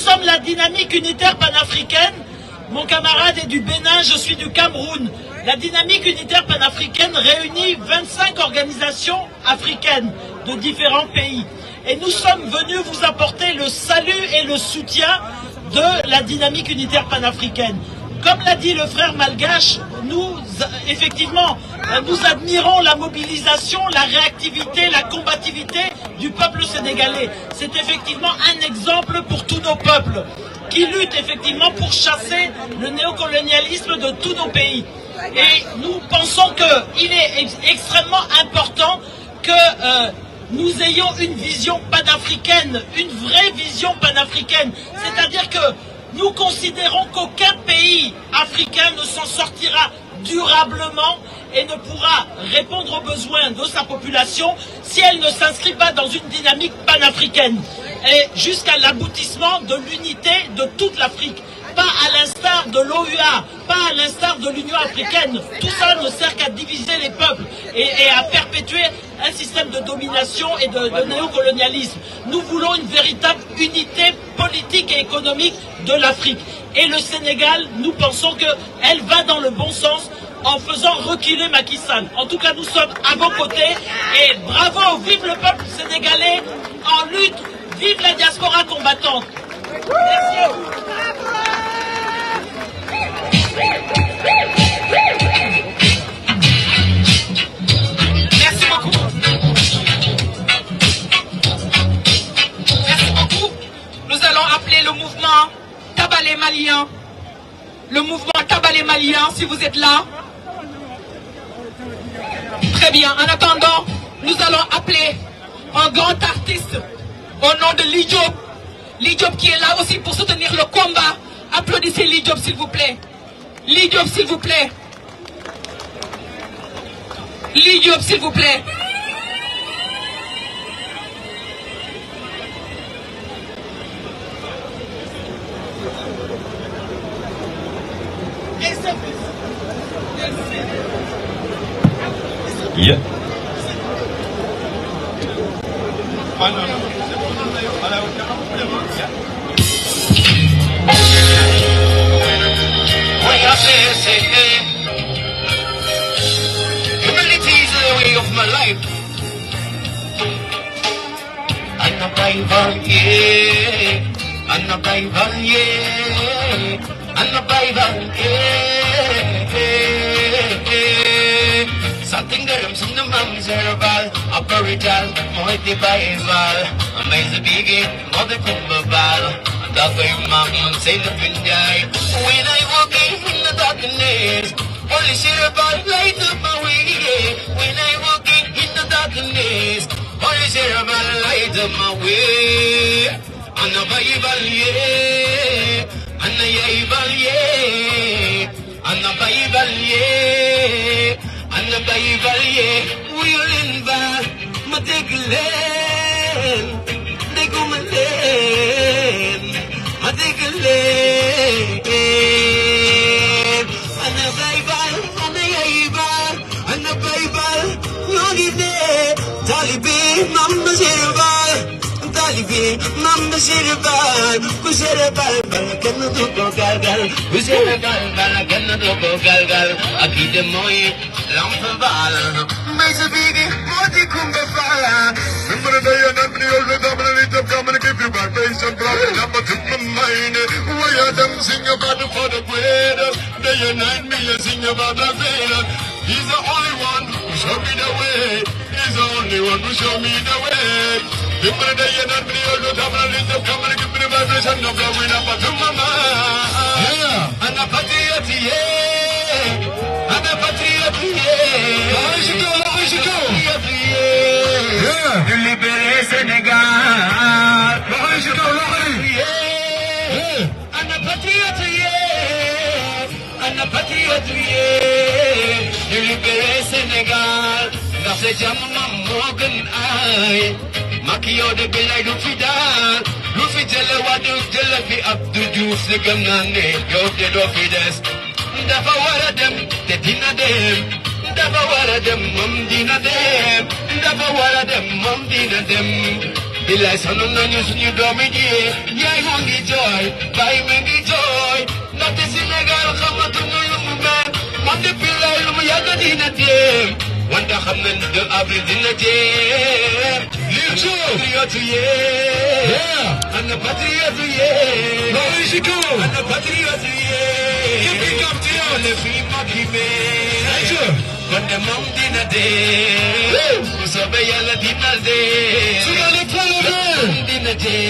sommes la dynamique unitaire panafricaine. Mon camarade est du Bénin, je suis du Cameroun. La dynamique unitaire panafricaine réunit 25 organisations africaines de différents pays. Et nous sommes venus vous apporter le salut et le soutien de la dynamique unitaire panafricaine. Comme l'a dit le frère Malgache, nous, effectivement, nous admirons la mobilisation, la réactivité, la combativité du peuple sénégalais. C'est effectivement un exemple pour tous nos peuples qui luttent effectivement pour chasser le néocolonialisme de tous nos pays. Et nous pensons qu'il est extrêmement important que nous ayons une vision panafricaine, une vraie vision panafricaine. C'est-à-dire que nous considérons qu'aucun pays africain ne s'en sortira durablement et ne pourra répondre aux besoins de sa population si elle ne s'inscrit pas dans une dynamique panafricaine. Et jusqu'à l'aboutissement de l'unité de toute l'Afrique. Pas à l'instar de l'OUA, pas à l'instar de l'Union africaine. Tout ça ne sert qu'à diviser les peuples et à perpétuer un système de domination et de néocolonialisme. Nous voulons une véritable unité politique et économique de l'Afrique. Et le Sénégal, nous pensons qu'elle va dans le bon sens en faisant reculer Macky Sall. En tout cas, nous sommes à vos côtés et bravo, vive le peuple sénégalais en lutte, vive la diaspora combattante. Merci à vous. Merci beaucoup. Merci beaucoup. Nous allons appeler le mouvement Tabalé Malien. Le mouvement Tabalé Malien, si vous êtes là. Très bien. En attendant, nous allons appeler un grand artiste au nom de Ly Diop. Ly Diop qui est là aussi pour soutenir le combat. Applaudissez Ly Diop, s'il vous plaît. Ly Diop, s'il vous plaît. Ly Diop, s'il vous plaît. Yeah. Humility is the way of my life. I'm a Bible, yeah. I'm a Bible, yeah. I'm a Bible, yeah. Something that I'm seeing the mom's herbal, operatal, moiti Bible. Amazing big, mother kumbabal. That's why mom say the pinjai. When I walk in the darkness, only cerebral light up my way. When I walk in the darkness, only cerebral light up my way. And the Bible, yeah. And the Bible, yeah. And the Bible, yeah. And the Bible, yeah. We'll invite my land. They go my land. My land. And the Bible, and the Bible, and the Bible. No give me Taliban, Mama Zerabal. Taliban, Mama Zerabal. Who's Zerabal? Can do go galgal. Who's Zerabal? Can do go galgal. Aki de moi, Lampabal. Makes a biggie, Moti Kumbafala. Remember the day and everybody always come and give you back face and brother. Number to my mind. Why are them sing about the for the greater? Day and night, me sing about the greater. He's the only one who show me the way. He's the only one who show me the way. Remember the day and everybody always come and give me the vibration of the wind up to my mind. Yeah. And a patriot, yeah. And a patriot, yeah. How is it go? How is it go? Yeah. Libéré Sénégal. How is it go? Yeah. And a patriot, yeah. And a patriot, yeah. Libéré Sénégal. Dans ce jamono Morgan ay. Makiyo de Belay du Fidal. Lu fi jële wadu jële fi Abdou Diouf si gëm naa ne yow de doo fi des. Dafa war a dem te dina dem. Dafa war a dem moom dina dem. Dafa war a dem moom dina dem. Bilay sonn nañu suñu doomi ji yaay moo ngi jooy wante billaay lu mu yàgg dina jéem wante xam nañ 2 avril dina jéem lii patriote yee ana patriote yee ana patriote yee le fii Macky mee kon de moom dina dee bu soobee Yàlla dina dee dina dee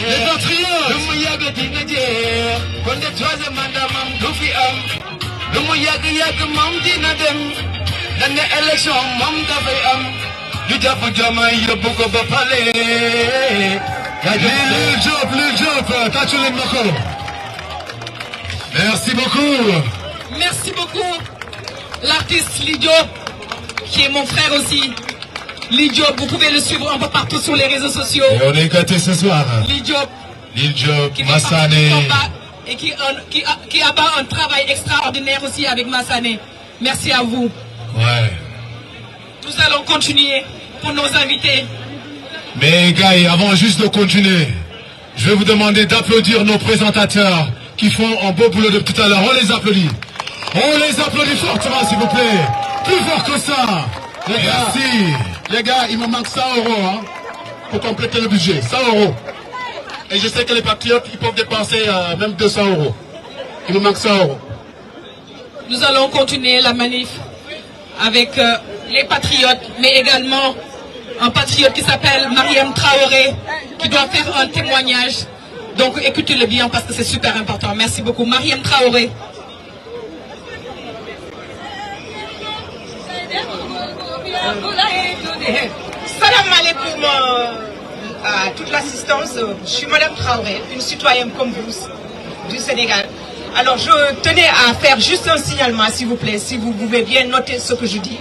les patriotes lu mu yàgg dina dee kon de 3e mandat moom du fi am lu mu yàgg moom dina dem dañ ne élection moom dafay am ñu jàpp Diomaye yóbbu ko ba palais Lil Diop tàccu leen ma ko. Merci beaucoup. Merci beaucoup, l'artiste Lil Diop, qui est mon frère aussi. Lil Diop, vous pouvez le suivre un peu partout sur les réseaux sociaux. Et on est gâtés ce soir. Lil Diop, qui Massané. Et qui abat un travail extraordinaire aussi avec Massané. Merci à vous. Ouais. Nous allons continuer pour nos invités. Mais gars, avant juste de continuer, je vais vous demander d'applaudir nos présentateurs qui font un beau boulot depuis tout à l'heure. On les applaudit. On les applaudit fortement, s'il vous plaît. Plus fort que ça. Merci. Les gars, il me manque 100 € hein, pour compléter le budget. 100 €. Et je sais que les patriotes, ils peuvent dépenser même 200 €. Il me manque 100 €. Nous allons continuer la manif avec les patriotes, mais également un patriote qui s'appelle Mariam Traoré, qui doit faire un témoignage. Donc écoutez-le bien parce que c'est super important. Merci beaucoup. Mariam Traoré. Salam alaikum à toute l'assistance. Je suis Madame Traoré, une citoyenne comme vous du Sénégal. Alors je tenais à faire juste un signalement, s'il vous plaît, si vous pouvez bien noter ce que je dis.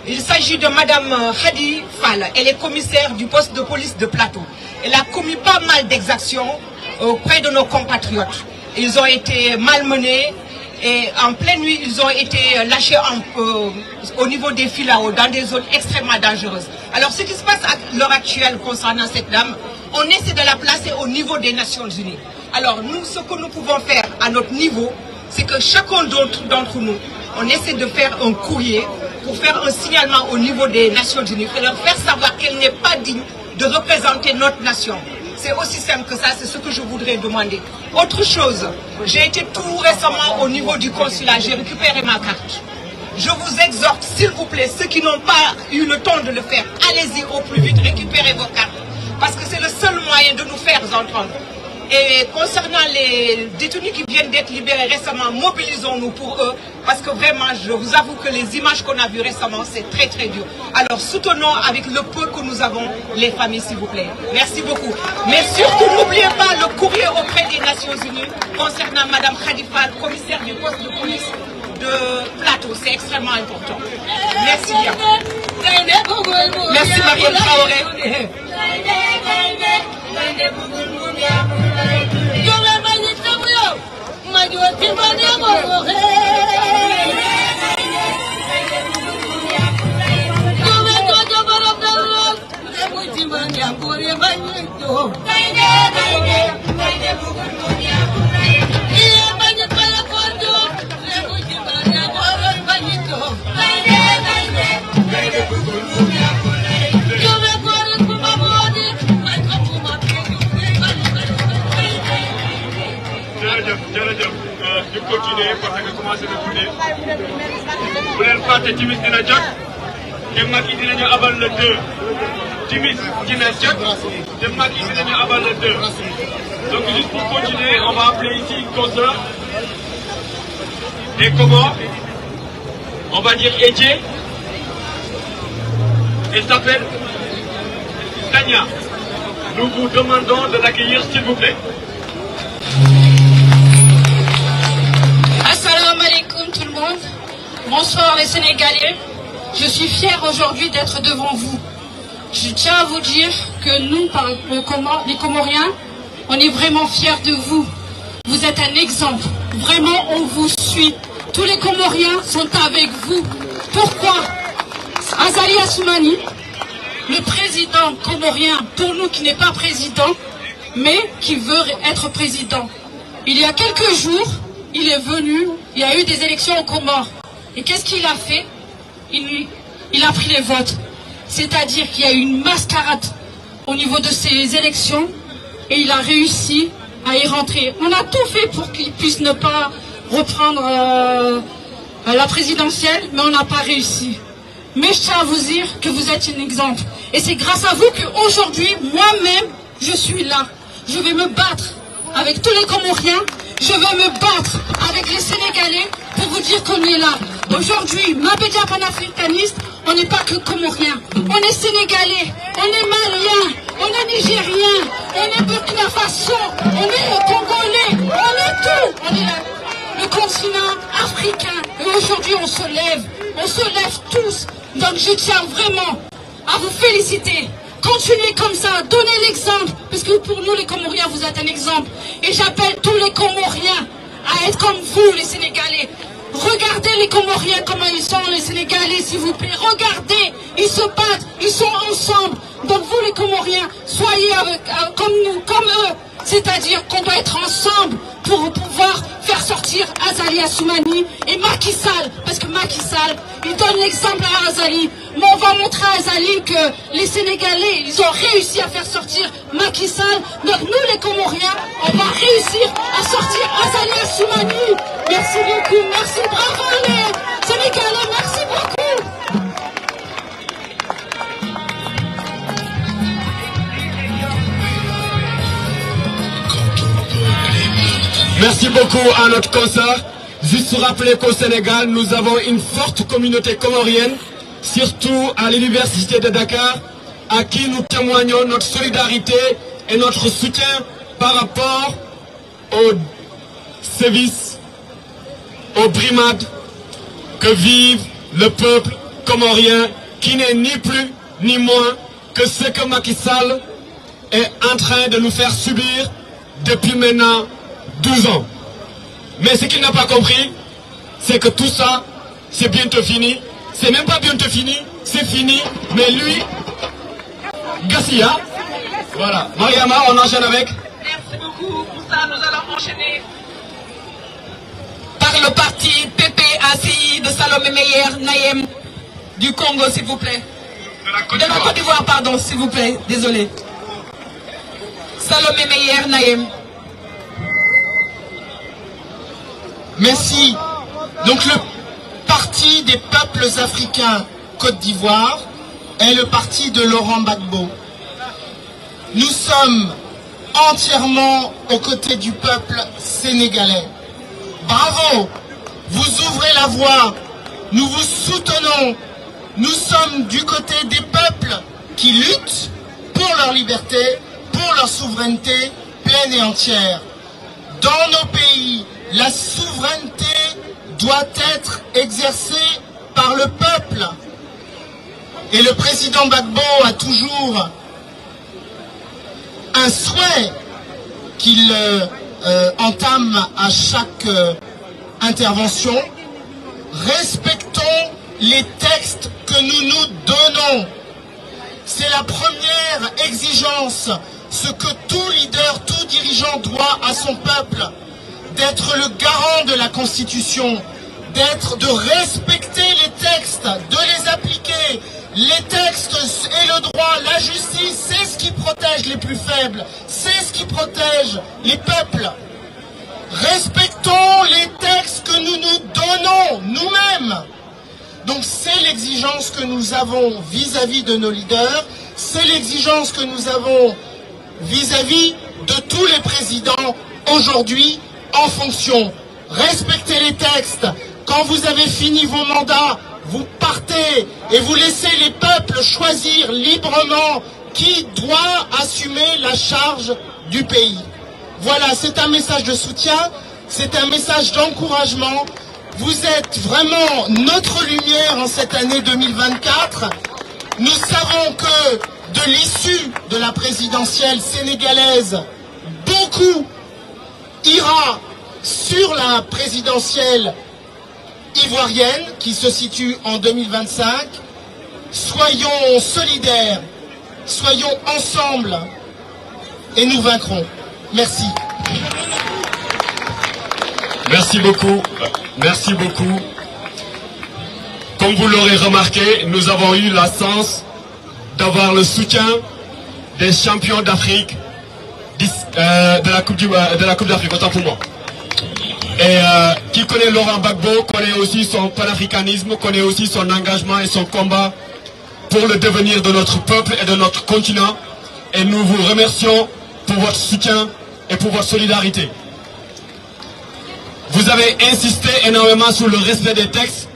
Il s'agit de Madame Khady Fall. Elle est commissaire du poste de police de Plateau. Elle a commis pas mal d'exactions auprès de nos compatriotes. Ils ont été malmenés et en pleine nuit, ils ont été lâchés au niveau des filaos, dans des zones extrêmement dangereuses. Alors ce qui se passe à l'heure actuelle concernant cette dame, on essaie de la placer au niveau des Nations Unies. Alors nous, ce que nous pouvons faire à notre niveau, c'est que chacun d'entre nous, on essaie de faire un courrier pour faire un signalement au niveau des Nations Unies et leur faire savoir qu'elle n'est pas digne de représenter notre nation. C'est aussi simple que ça, c'est ce que je voudrais demander. Autre chose, j'ai été tout récemment au niveau du consulat, j'ai récupéré ma carte. Je vous exhorte, s'il vous plaît, ceux qui n'ont pas eu le temps de le faire, allez-y au plus vite, récupérez vos cartes. Parce que c'est le seul moyen de nous faire entendre. Et concernant les détenus qui viennent d'être libérés récemment, mobilisons-nous pour eux. Parce que vraiment, je vous avoue que les images qu'on a vues récemment, c'est très très dur. Alors soutenons avec le peu que nous avons les familles, s'il vous plaît. Merci beaucoup. Mais surtout, n'oubliez pas le courrier auprès des Nations Unies concernant Madame Khady Fall, commissaire du poste de police de Plateau. C'est extrêmement important. Merci bien. Merci Mariam Traoré. ñu continuer parce que commencé na guddee bu leen fàtte timis dina jot te Macky dinañu abal le 2 timis dina jot te Macky dinañu abal le 2 donc juste pour continuer on va appeler ici une consoeur des Comores on va dire Edje elle s'appelle Tania nous vous demandons de l'accueillir s'il vous plaît. Assalamu alaikum tout le monde. Bonsoir les Sénégalais. Je suis fière aujourd'hui d'être devant vous. Je tiens à vous dire que nous, les Comoriens, on est vraiment fiers de vous. Vous êtes un exemple. Vraiment, on vous suit. Tous les Comoriens sont avec vous. Pourquoi? Azali Assoumani, le président comorien, pour nous qui n'est pas président, mais qui veut être président. Il y a quelques jours, il est venu, il y a eu des élections aux Comores. Et qu'est-ce qu'il a fait? Il a pris les votes. C'est-à-dire qu'il y a eu une mascarade au niveau de ces élections et il a réussi à y rentrer. On a tout fait pour qu'il puisse ne pas reprendre la présidentielle, mais on n'a pas réussi. Mais je tiens à vous dire que vous êtes un exemple. Et c'est grâce à vous qu'aujourd'hui, moi-même, je suis là. Je vais me battre avec tous les Comoriens. Je vais me battre avec les Sénégalais pour vous dire qu'on est là. Aujourd'hui, Mabédia panafricaniste, on n'est pas que Comoriens. On est Sénégalais, on est Maliens, on est Nigériens, on est Burkina Faso, on est Congolais, on est tout. On est le continent africain. Et aujourd'hui, on se lève tous. Donc je tiens vraiment à vous féliciter. Continuez comme ça, donnez l'exemple, parce que pour nous les Comoriens, vous êtes un exemple. Et j'appelle tous les Comoriens à être comme vous, les Sénégalais. Regardez les Comoriens, comment ils sont, les Sénégalais, s'il vous plaît. Regardez, ils se battent, ils sont ensemble. Donc vous, les Comoriens, soyez comme nous, comme eux. C'est-à-dire qu'on doit être ensemble pour pouvoir faire sortir Azali Assoumani et Macky Sall. Parce que Macky Sall, il donne l'exemple à Azali. Mais on va montrer à Azali que les Sénégalais, ils ont réussi à faire sortir Macky Sall. Donc nous, les Comoriens, on va réussir à sortir Azali Assoumani. Merci beaucoup, merci, bravo les Sénégalais, merci beaucoup. Merci beaucoup à notre concert. Juste rappeler qu'au Sénégal, nous avons une forte communauté comorienne, surtout à l'Université de Dakar, à qui nous témoignons notre solidarité et notre soutien par rapport aux sévices, aux brimades que vive le peuple comorien, qui n'est ni plus ni moins que ce que Macky Sall est en train de nous faire subir depuis maintenant 12 ans. Mais ce qu'il n'a pas compris, c'est que tout ça, c'est bientôt fini. C'est même pas bientôt fini, c'est fini. Mais lui, Gassia, voilà. Mariama, on enchaîne avec. Merci beaucoup. Pour ça, nous allons enchaîner par le parti PPACI de Salomé Meyer Nayem du Congo, s'il vous plaît. De la Côte d'Ivoire, pardon, s'il vous plaît. Désolé. Salomé Meyer Nayem. Merci. Donc le parti des peuples africains Côte d'Ivoire est le parti de Laurent Gbagbo. Nous sommes entièrement aux côtés du peuple sénégalais. Bravo, vous ouvrez la voie, nous vous soutenons. Nous sommes du côté des peuples qui luttent pour leur liberté, pour leur souveraineté pleine et entière. Dans nos pays, la souveraineté doit être exercée par le peuple. Et le président Gbagbo a toujours un souhait qu'il entame à chaque intervention. Respectons les textes que nous nous donnons. C'est la première exigence, ce que tout leader, tout dirigeant doit à son peuple. D'être le garant de la Constitution, de respecter les textes, de les appliquer. Les textes et le droit, la justice, c'est ce qui protège les plus faibles, c'est ce qui protège les peuples. Respectons les textes que nous nous donnons nous-mêmes. Donc c'est l'exigence que nous avons vis-à-vis de nos leaders, c'est l'exigence que nous avons vis-à-vis de tous les présidents aujourd'hui en fonction. Respectez les textes. Quand vous avez fini vos mandats, vous partez et vous laissez les peuples choisir librement qui doit assumer la charge du pays. Voilà, c'est un message de soutien, c'est un message d'encouragement. Vous êtes vraiment notre lumière en cette année 2024. Nous savons que de l'issue de la présidentielle sénégalaise, beaucoup ira sur la présidentielle ivoirienne qui se situe en 2025. Soyons solidaires, soyons ensemble et nous vaincrons. Merci. Merci beaucoup. Merci beaucoup. comme vous l'aurez remarqué, nous avons eu la chance d'avoir le soutien des champions d'Afrique de la Coupe d'Afrique, autant pour moi. Et qui connaît Laurent Gbagbo, connaît aussi son panafricanisme, connaît aussi son engagement et son combat pour le devenir de notre peuple et de notre continent. Et nous vous remercions pour votre soutien et pour votre solidarité. Vous avez insisté énormément sur le respect des textes,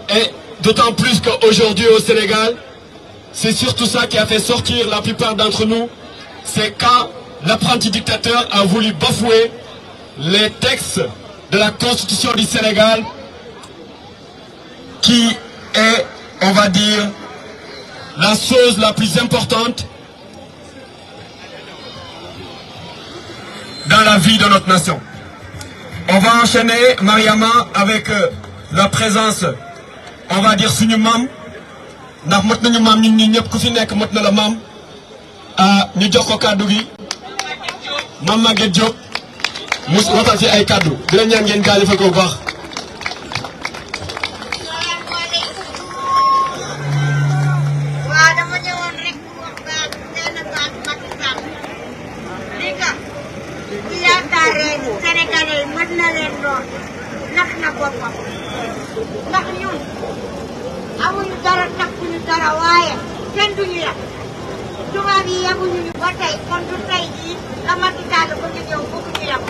et d'autant plus qu'aujourd'hui au Sénégal, c'est surtout ça qui a fait sortir la plupart d'entre nous, c'est quand l'apprenti dictateur a voulu bafouer les textes de la Constitution du Sénégal, qui est, on va dire, la chose la plus importante dans la vie de notre nation. On va enchaîner, Mariama, avec la présence, on va dire, suñu mam. Ndax mot nañu mam ñun ñi ñëpp ku fi nekk mot na la mam. Ñu jox ko kàddu gi. Mam Maguette Diop. mu waxtaan ci ay kàddu. di la ñaan ngeen jaajëfal ko bu baax. waaw dama ñëwoon rek wax baat benn baat Macky Sall. li nga bu yaakaaree ni Sénégalais yi mën na leen doon nax na boppam. ndax ñun amuñu dara takkuñu dara waaye kenn duñu yàq. tubaab yi yabuñu ñu ba tey kon du tey jii la Macky Sall bëgg ñëw bëgg ñu yàq.